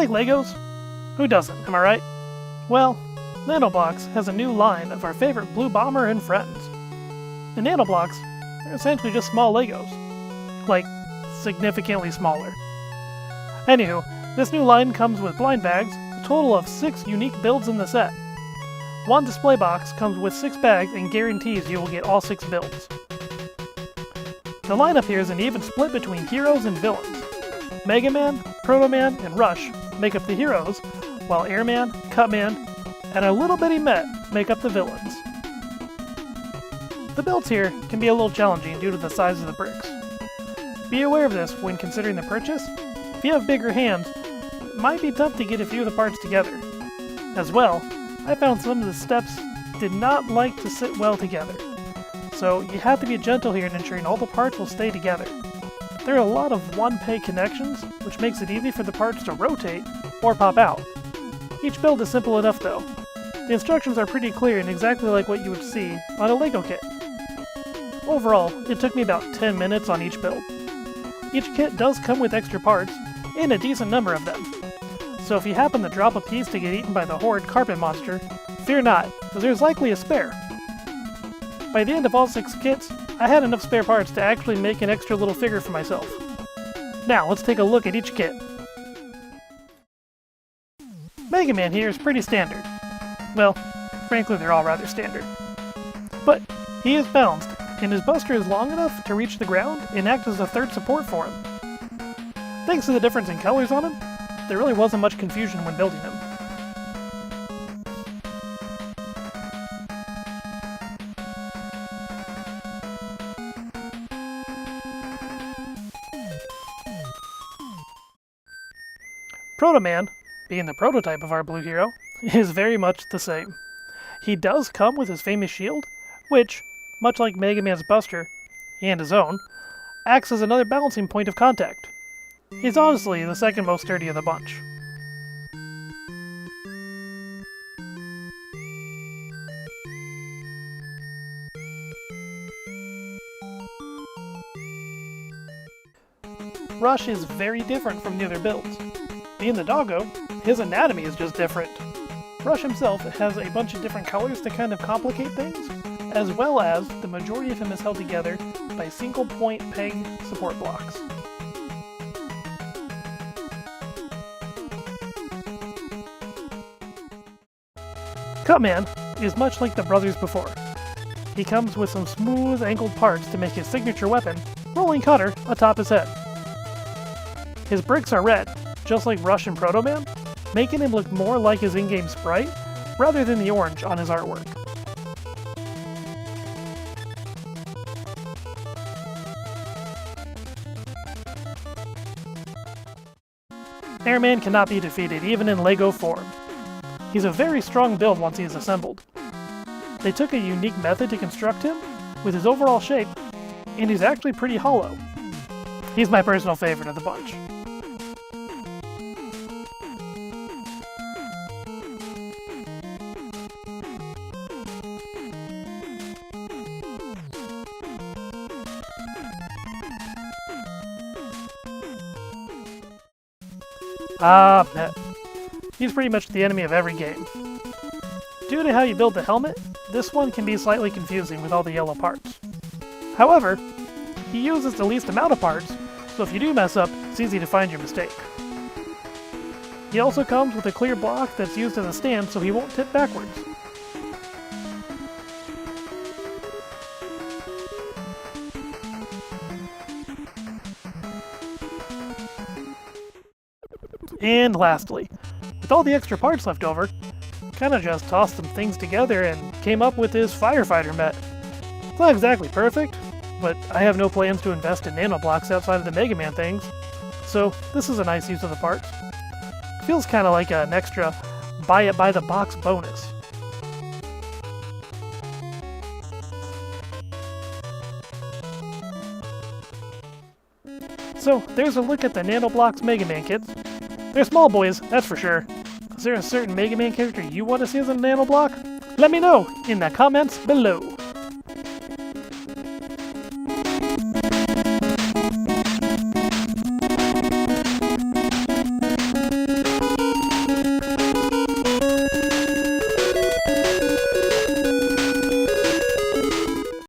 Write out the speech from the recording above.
like Legos? Who doesn't, am I right? Well, Nanoblocks has a new line of our favorite Blue Bomber and friends. The Nanoblocks are essentially just small Legos. Like, significantly smaller. Anywho, this new line comes with blind bags, a total of 6 unique builds in the set. One display box comes with 6 bags and guarantees you will get all 6 builds. The lineup here is an even split between heroes and villains. Megaman, Proto Man, and Rush make up the heroes, while Airman, Cutman, and a little bitty Met make up the villains. The builds here can be a little challenging due to the size of the bricks. Be aware of this when considering the purchase. If you have bigger hands, it might be tough to get a few of the parts together. As well, I found some of the steps did not like to sit well together. So you have to be gentle here in ensuring all the parts will stay together. There are a lot of one-pay connections, which makes it easy for the parts to rotate or pop out. Each build is simple enough though. The instructions are pretty clear and exactly like what you would see on a LEGO kit. Overall, it took me about 10 minutes on each build. Each kit does come with extra parts, and a decent number of them. So if you happen to drop a piece to get eaten by the horrid carpet monster, fear not, because there's likely a spare. By the end of all 6 kits, I had enough spare parts to actually make an extra little figure for myself. Now let's take a look at each kit. Megaman here is pretty standard. Well, frankly they're all rather standard. But he is balanced, and his buster is long enough to reach the ground and act as a third support for him. Thanks to the difference in colors on him, there really wasn't much confusion when building him. Proto Man, being the prototype of our blue hero, is very much the same. He does come with his famous shield, which, much like Mega Man's buster, and his own, acts as another balancing point of contact. He's honestly the second most sturdy of the bunch. Rush is very different from the other builds. Being the doggo, his anatomy is just different. Rush himself has a bunch of different colors to kind of complicate things, as well as the majority of him is held together by single point peg support blocks. Cutman is much like the brothers before. He comes with some smooth angled parts to make his signature weapon, Rolling Cutter, atop his head. His bricks are red, just like Rush and Proto Man, making him look more like his in-game sprite, rather than the orange on his artwork. Airman cannot be defeated even in LEGO form. He's a very strong build once he is assembled. They took a unique method to construct him, with his overall shape, and he's actually pretty hollow. He's my personal favorite of the bunch. Met. He's pretty much the enemy of every game. Due to how you build the helmet, this one can be slightly confusing with all the yellow parts. However, he uses the least amount of parts, so if you do mess up, it's easy to find your mistake. He also comes with a clear block that's used as a stand so he won't tip backwards. And lastly, with all the extra parts left over, kinda just tossed some things together and came up with his firefighter Met. It's not exactly perfect, but I have no plans to invest in Nanoblocks outside of the Mega Man things, so this is a nice use of the parts. Feels kinda like an extra buy it by the box bonus. So there's a look at the Nanoblocks Mega Man kits. They're small boys, that's for sure. Is there a certain Mega Man character you want to see as a Nanoblock? Let me know in the comments below.